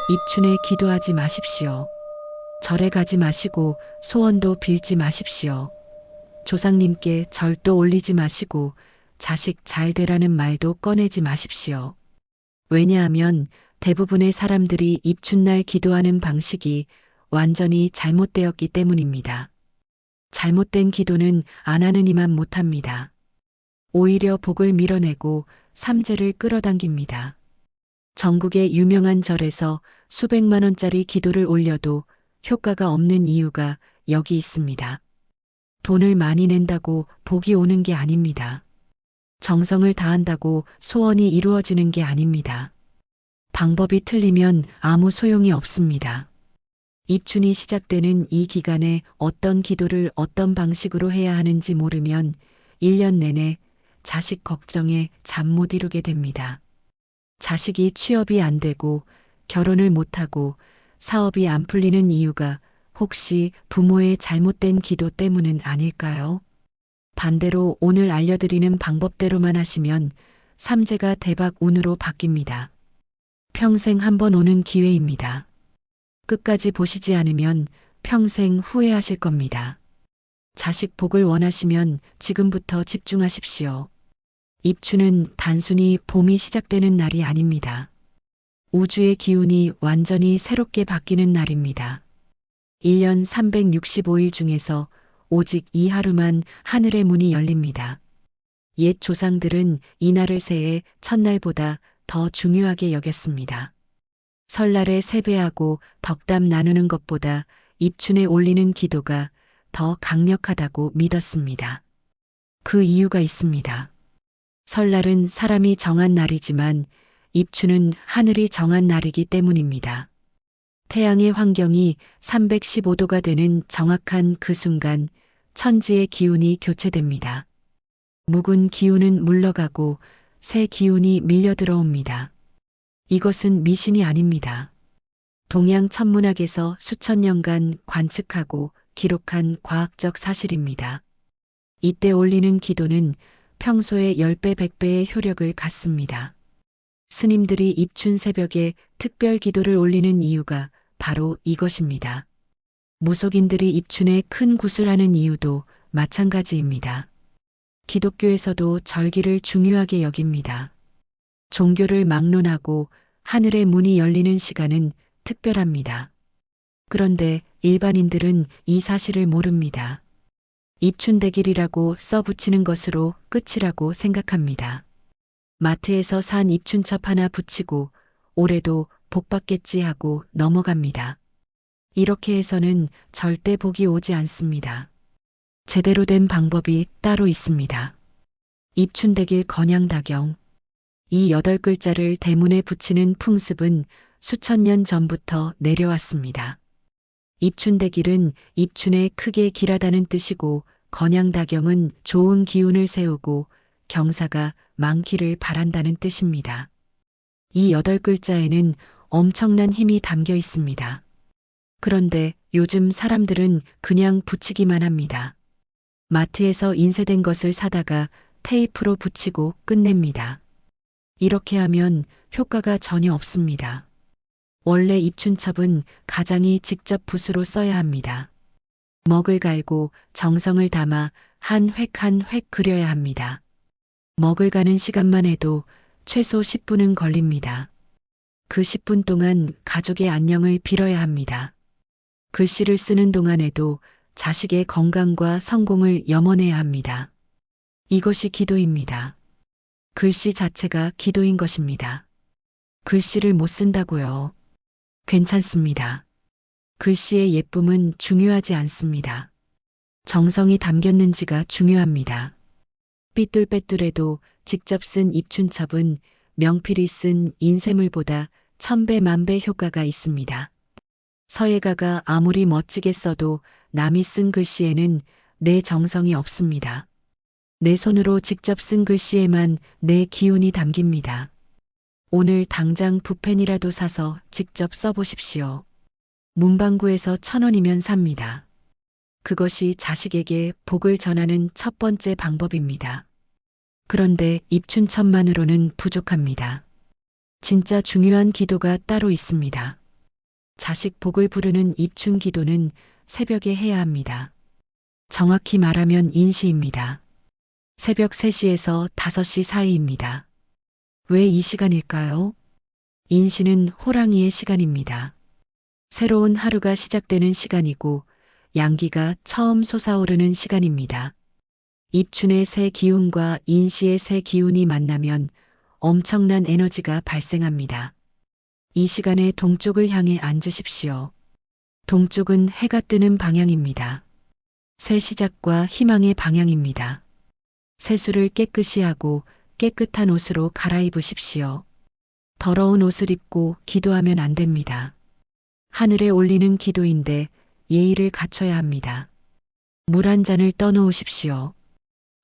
입춘에 기도하지 마십시오. 절에 가지 마시고 소원도 빌지 마십시오. 조상님께 절도 올리지 마시고 자식 잘 되라는 말도 꺼내지 마십시오. 왜냐하면 대부분의 사람들이 입춘날 기도하는 방식이 완전히 잘못되었기 때문입니다. 잘못된 기도는 안 하는 이만 못합니다. 오히려 복을 밀어내고 삼재를 끌어당깁니다. 전국의 유명한 절에서 수백만 원짜리 기도를 올려도 효과가 없는 이유가 여기 있습니다. 돈을 많이 낸다고 복이 오는 게 아닙니다. 정성을 다한다고 소원이 이루어지는 게 아닙니다. 방법이 틀리면 아무 소용이 없습니다. 입춘이 시작되는 이 기간에 어떤 기도를 어떤 방식으로 해야 하는지 모르면 1년 내내 자식 걱정에 잠 못 이루게 됩니다. 자식이 취업이 안 되고 결혼을 못하고 사업이 안 풀리는 이유가 혹시 부모의 잘못된 기도 때문은 아닐까요? 반대로 오늘 알려드리는 방법대로만 하시면 삼재가 대박 운으로 바뀝니다. 평생 한 번 오는 기회입니다. 끝까지 보시지 않으면 평생 후회하실 겁니다. 자식 복을 원하시면 지금부터 집중하십시오. 입춘은 단순히 봄이 시작되는 날이 아닙니다. 우주의 기운이 완전히 새롭게 바뀌는 날입니다. 1년 365일 중에서 오직 이 하루만 하늘의 문이 열립니다. 옛 조상들은 이날을 새해 첫날보다 더 중요하게 여겼습니다. 설날에 세배하고 덕담 나누는 것보다 입춘에 올리는 기도가 더 강력하다고 믿었습니다. 그 이유가 있습니다. 설날은 사람이 정한 날이지만 입춘은 하늘이 정한 날이기 때문입니다. 태양의 환경이 315도가 되는 정확한 그 순간 천지의 기운이 교체됩니다. 묵은 기운은 물러가고 새 기운이 밀려 들어옵니다. 이것은 미신이 아닙니다. 동양 천문학에서 수천 년간 관측하고 기록한 과학적 사실입니다. 이때 올리는 기도는 평소의 10배, 100배의 효력을 갖습니다. 스님들이 입춘 새벽에 특별 기도를 올리는 이유가 바로 이것입니다. 무속인들이 입춘에 큰 굿을 하는 이유도 마찬가지입니다. 기독교에서도 절기를 중요하게 여깁니다. 종교를 막론하고 하늘의 문이 열리는 시간은 특별합니다. 그런데 일반인들은 이 사실을 모릅니다. 입춘대길이라고 써붙이는 것으로 끝이라고 생각합니다. 마트에서 산 입춘첩 하나 붙이고 올해도 복 받겠지 하고 넘어갑니다. 이렇게 해서는 절대 복이 오지 않습니다. 제대로 된 방법이 따로 있습니다. 입춘대길 건양다경. 이 8글자를 대문에 붙이는 풍습은 수천 년 전부터 내려왔습니다. 입춘대길은 입춘에 크게 길하다는 뜻이고 건양다경은 좋은 기운을 세우고 경사가 많기를 바란다는 뜻입니다. 이 8글자에는 엄청난 힘이 담겨 있습니다. 그런데 요즘 사람들은 그냥 붙이기만 합니다. 마트에서 인쇄된 것을 사다가 테이프로 붙이고 끝냅니다. 이렇게 하면 효과가 전혀 없습니다. 원래 입춘첩은 가장이 직접 붓으로 써야 합니다. 먹을 갈고 정성을 담아 한 획 한 획 그려야 합니다. 먹을 가는 시간만 해도 최소 10분은 걸립니다. 그 10분 동안 가족의 안녕을 빌어야 합니다. 글씨를 쓰는 동안에도 자식의 건강과 성공을 염원해야 합니다. 이것이 기도입니다. 글씨 자체가 기도인 것입니다. 글씨를 못 쓴다고요. 괜찮습니다. 글씨의 예쁨은 중요하지 않습니다. 정성이 담겼는지가 중요합니다. 삐뚤빼뚤해도 직접 쓴 입춘첩은 명필이 쓴 인쇄물보다 1000배 만배 효과가 있습니다. 서예가가 아무리 멋지게 써도 남이 쓴 글씨에는 내 정성이 없습니다. 내 손으로 직접 쓴 글씨에만 내 기운이 담깁니다. 오늘 당장 붓펜이라도 사서 직접 써보십시오. 문방구에서 1000원이면 삽니다. 그것이 자식에게 복을 전하는 첫 번째 방법입니다. 그런데 입춘첩만으로는 부족합니다. 진짜 중요한 기도가 따로 있습니다. 자식 복을 부르는 입춘 기도는 새벽에 해야 합니다. 정확히 말하면 인시입니다. 새벽 3시에서 5시 사이입니다. 왜 이 시간일까요? 인시는 호랑이의 시간입니다. 새로운 하루가 시작되는 시간이고 양기가 처음 솟아오르는 시간입니다. 입춘의 새 기운과 인시의 새 기운이 만나면 엄청난 에너지가 발생합니다. 이 시간에 동쪽을 향해 앉으십시오. 동쪽은 해가 뜨는 방향입니다. 새 시작과 희망의 방향입니다. 세수를 깨끗이 하고 깨끗한 옷으로 갈아입으십시오. 더러운 옷을 입고 기도하면 안 됩니다. 하늘에 올리는 기도인데 예의를 갖춰야 합니다. 물 한 잔을 떠놓으십시오.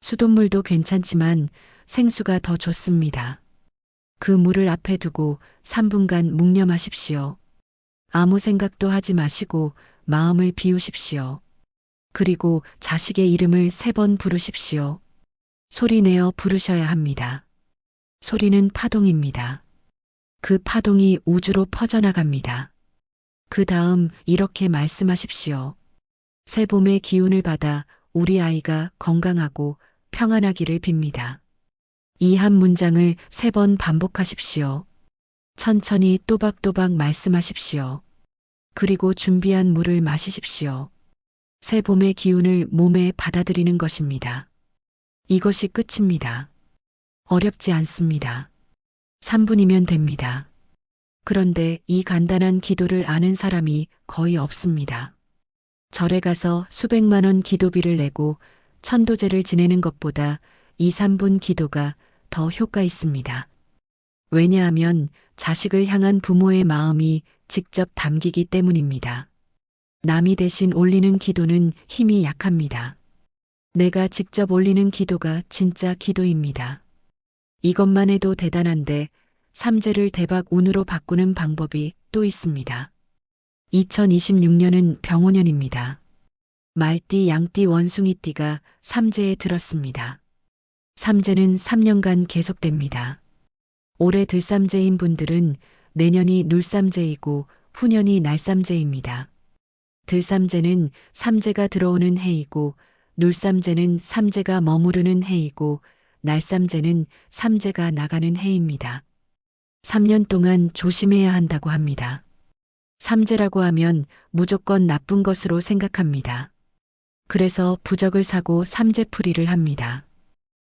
수돗물도 괜찮지만 생수가 더 좋습니다. 그 물을 앞에 두고 3분간 묵념하십시오. 아무 생각도 하지 마시고 마음을 비우십시오. 그리고 자식의 이름을 3번 부르십시오. 소리내어 부르셔야 합니다. 소리는 파동입니다. 그 파동이 우주로 퍼져나갑니다. 그 다음 이렇게 말씀하십시오. 새 봄의 기운을 받아 우리 아이가 건강하고 평안하기를 빕니다. 이 한 문장을 3번 반복하십시오. 천천히 또박또박 말씀하십시오. 그리고 준비한 물을 마시십시오. 새 봄의 기운을 몸에 받아들이는 것입니다. 이것이 끝입니다. 어렵지 않습니다. 3분이면 됩니다. 그런데 이 간단한 기도를 아는 사람이 거의 없습니다. 절에 가서 수백만 원 기도비를 내고 천도제를 지내는 것보다 2, 3분 기도가 더 효과 있습니다. 왜냐하면 자식을 향한 부모의 마음이 직접 담기기 때문입니다. 남이 대신 올리는 기도는 힘이 약합니다. 내가 직접 올리는 기도가 진짜 기도입니다. 이것만 해도 대단한데 삼재를 대박 운으로 바꾸는 방법이 또 있습니다. 2026년은 병오년입니다. 말띠, 양띠, 원숭이띠가 삼재에 들었습니다. 삼재는 3년간 계속됩니다. 올해 들삼재인 분들은 내년이 눌삼재이고 후년이 날삼재입니다. 들삼재는 삼재가 들어오는 해이고 눌삼재는 삼재가 머무르는 해이고 날삼재는 삼재가 나가는 해입니다. 3년 동안 조심해야 한다고 합니다. 삼재라고 하면 무조건 나쁜 것으로 생각합니다. 그래서 부적을 사고 삼재풀이를 합니다.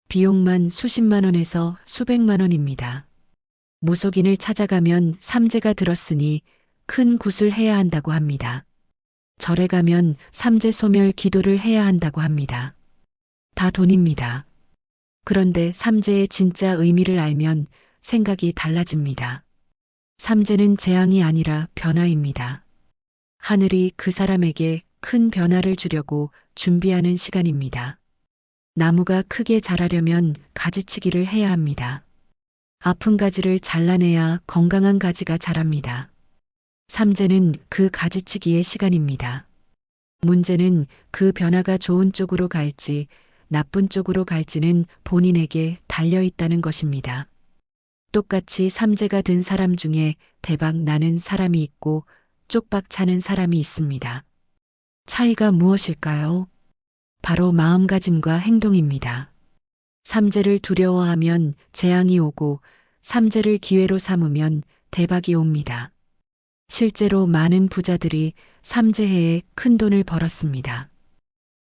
비용만 수십만 원에서 수백만 원입니다. 무속인을 찾아가면 삼재가 들었으니 큰 굿을 해야 한다고 합니다. 절에 가면 삼재 소멸 기도를 해야 한다고 합니다. 다 돈입니다. 그런데 삼재의 진짜 의미를 알면 생각이 달라집니다. 삼재는 재앙이 아니라 변화입니다. 하늘이 그 사람에게 큰 변화를 주려고 준비하는 시간입니다. 나무가 크게 자라려면 가지치기를 해야 합니다. 아픈 가지를 잘라내야 건강한 가지가 자랍니다. 삼재는 그 가지치기의 시간입니다. 문제는 그 변화가 좋은 쪽으로 갈지 나쁜 쪽으로 갈지는 본인에게 달려 있다는 것입니다. 똑같이 삼재가 든 사람 중에 대박 나는 사람이 있고 쪽박 차는 사람이 있습니다. 차이가 무엇일까요? 바로 마음가짐과 행동입니다. 삼재를 두려워하면 재앙이 오고 삼재를 기회로 삼으면 대박이 옵니다. 실제로 많은 부자들이 삼재해에 큰 돈을 벌었습니다.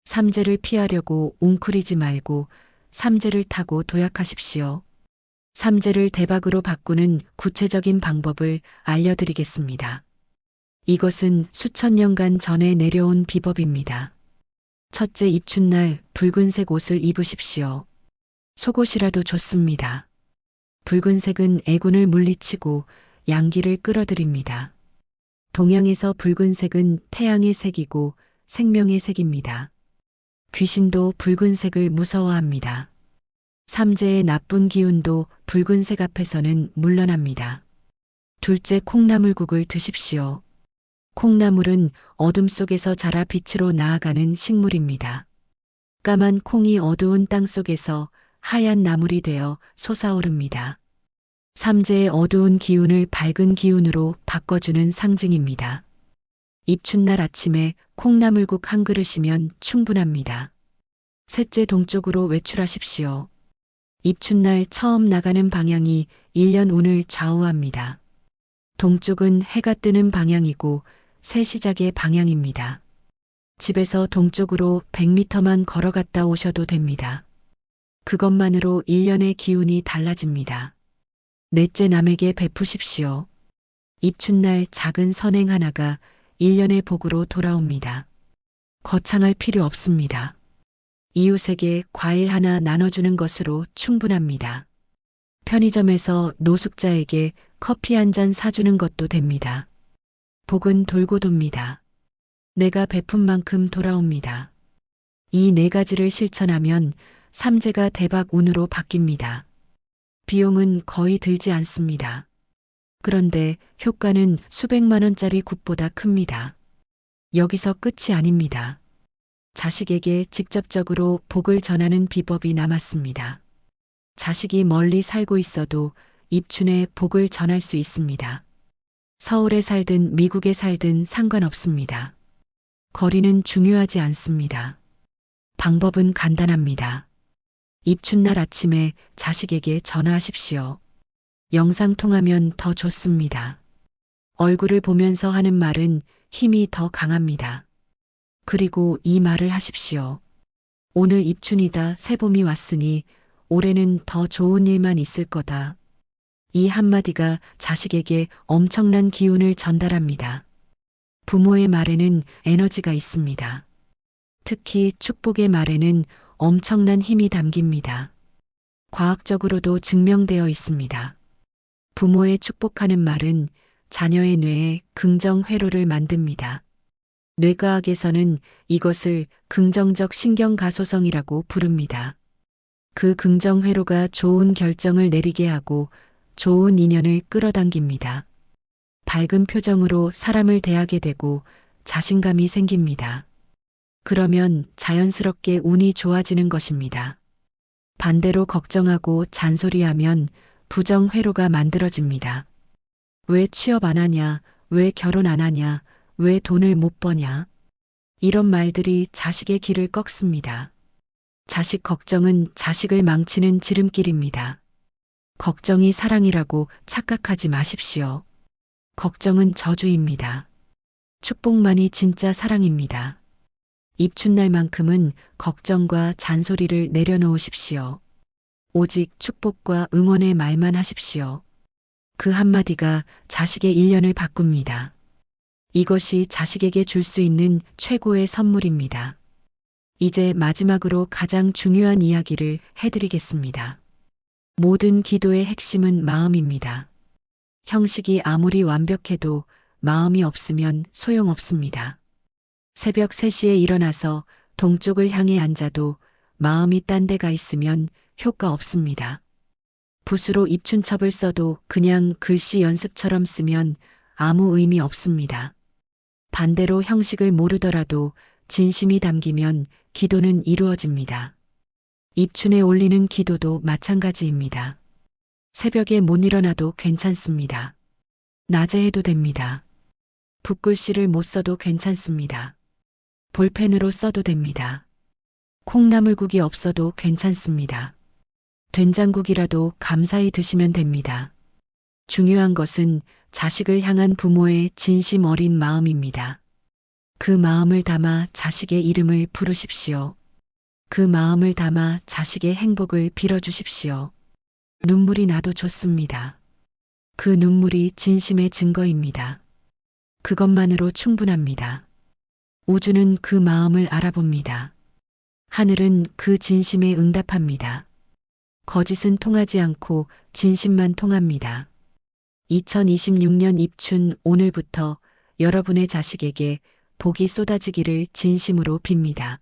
삼재를 피하려고 웅크리지 말고 삼재를 타고 도약하십시오. 삼재를 대박으로 바꾸는 구체적인 방법을 알려드리겠습니다. 이것은 수천 년간 전에 내려온 비법입니다. 첫째, 입춘날 붉은색 옷을 입으십시오. 속옷이라도 좋습니다. 붉은색은 애군을 물리치고 양기를 끌어들입니다. 동양에서 붉은색은 태양의 색이고 생명의 색입니다. 귀신도 붉은색을 무서워합니다. 삼재의 나쁜 기운도 붉은색 앞에서는 물러납니다. 둘째, 콩나물국을 드십시오. 콩나물은 어둠 속에서 자라 빛으로 나아가는 식물입니다. 까만 콩이 어두운 땅 속에서 하얀 나물이 되어 솟아오릅니다. 삼재의 어두운 기운을 밝은 기운으로 바꿔주는 상징입니다. 입춘날 아침에 콩나물국 한 그릇이면 충분합니다. 셋째, 동쪽으로 외출하십시오. 입춘날 처음 나가는 방향이 1년 운을 좌우합니다. 동쪽은 해가 뜨는 방향이고 새 시작의 방향입니다. 집에서 동쪽으로 100m만 걸어갔다 오셔도 됩니다. 그것만으로 1년의 기운이 달라집니다. 넷째, 남에게 베푸십시오. 입춘날 작은 선행 하나가 1년의 복으로 돌아옵니다. 거창할 필요 없습니다. 이웃에게 과일 하나 나눠주는 것으로 충분합니다. 편의점에서 노숙자에게 커피 한 잔 사주는 것도 됩니다. 복은 돌고 돕니다. 내가 베푼 만큼 돌아옵니다. 이 네 가지를 실천하면 삼재가 대박 운으로 바뀝니다. 비용은 거의 들지 않습니다. 그런데 효과는 수백만 원짜리 굿보다 큽니다. 여기서 끝이 아닙니다. 자식에게 직접적으로 복을 전하는 비법이 남았습니다. 자식이 멀리 살고 있어도 입춘에 복을 전할 수 있습니다. 서울에 살든 미국에 살든 상관없습니다. 거리는 중요하지 않습니다. 방법은 간단합니다. 입춘날 아침에 자식에게 전화하십시오. 영상 통하면 더 좋습니다. 얼굴을 보면서 하는 말은 힘이 더 강합니다. 그리고 이 말을 하십시오. 오늘 입춘이다. 새봄이 왔으니 올해는 더 좋은 일만 있을 거다. 이 한마디가 자식에게 엄청난 기운을 전달합니다. 부모의 말에는 에너지가 있습니다. 특히 축복의 말에는 엄청난 힘이 담깁니다. 과학적으로도 증명되어 있습니다. 부모의 축복하는 말은 자녀의 뇌에 긍정 회로를 만듭니다. 뇌과학에서는 이것을 긍정적 신경가소성이라고 부릅니다. 그 긍정 회로가 좋은 결정을 내리게 하고 좋은 인연을 끌어당깁니다. 밝은 표정으로 사람을 대하게 되고 자신감이 생깁니다. 그러면 자연스럽게 운이 좋아지는 것입니다. 반대로 걱정하고 잔소리하면 부정 회로가 만들어집니다. 왜 취업 안 하냐? 왜 결혼 안 하냐? 왜 돈을 못 버냐? 이런 말들이 자식의 길을 꺾습니다. 자식 걱정은 자식을 망치는 지름길입니다. 걱정이 사랑이라고 착각하지 마십시오. 걱정은 저주입니다. 축복만이 진짜 사랑입니다. 입춘날만큼은 걱정과 잔소리를 내려놓으십시오. 오직 축복과 응원의 말만 하십시오. 그 한마디가 자식의 1년을 바꿉니다. 이것이 자식에게 줄 수 있는 최고의 선물입니다. 이제 마지막으로 가장 중요한 이야기를 해드리겠습니다. 모든 기도의 핵심은 마음입니다. 형식이 아무리 완벽해도 마음이 없으면 소용없습니다. 새벽 3시에 일어나서 동쪽을 향해 앉아도 마음이 딴 데가 있으면 효과 없습니다. 붓으로 입춘첩을 써도 그냥 글씨 연습처럼 쓰면 아무 의미 없습니다. 반대로 형식을 모르더라도 진심이 담기면 기도는 이루어집니다. 입춘에 올리는 기도도 마찬가지입니다. 새벽에 못 일어나도 괜찮습니다. 낮에 해도 됩니다. 붓글씨를 못 써도 괜찮습니다. 볼펜으로 써도 됩니다. 콩나물국이 없어도 괜찮습니다. 된장국이라도 감사히 드시면 됩니다. 중요한 것은 자식을 향한 부모의 진심 어린 마음입니다. 그 마음을 담아 자식의 이름을 부르십시오. 그 마음을 담아 자식의 행복을 빌어주십시오. 눈물이 나도 좋습니다. 그 눈물이 진심의 증거입니다. 그것만으로 충분합니다. 우주는 그 마음을 알아봅니다. 하늘은 그 진심에 응답합니다. 거짓은 통하지 않고 진심만 통합니다. 2026년 입춘 오늘부터 여러분의 자식에게 복이 쏟아지기를 진심으로 빕니다.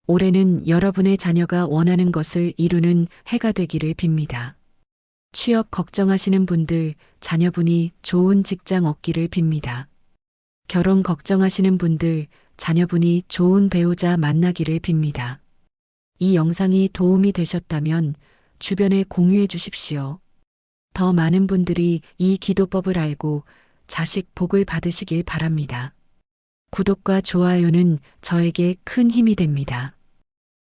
올해는 여러분의 자녀가 원하는 것을 이루는 해가 되기를 빕니다. 취업 걱정하시는 분들, 자녀분이 좋은 직장 얻기를 빕니다. 결혼 걱정하시는 분들, 자녀분이 좋은 배우자 만나기를 빕니다. 이 영상이 도움이 되셨다면 주변에 공유해 주십시오. 더 많은 분들이 이 기도법을 알고 자식 복을 받으시길 바랍니다. 구독과 좋아요는 저에게 큰 힘이 됩니다.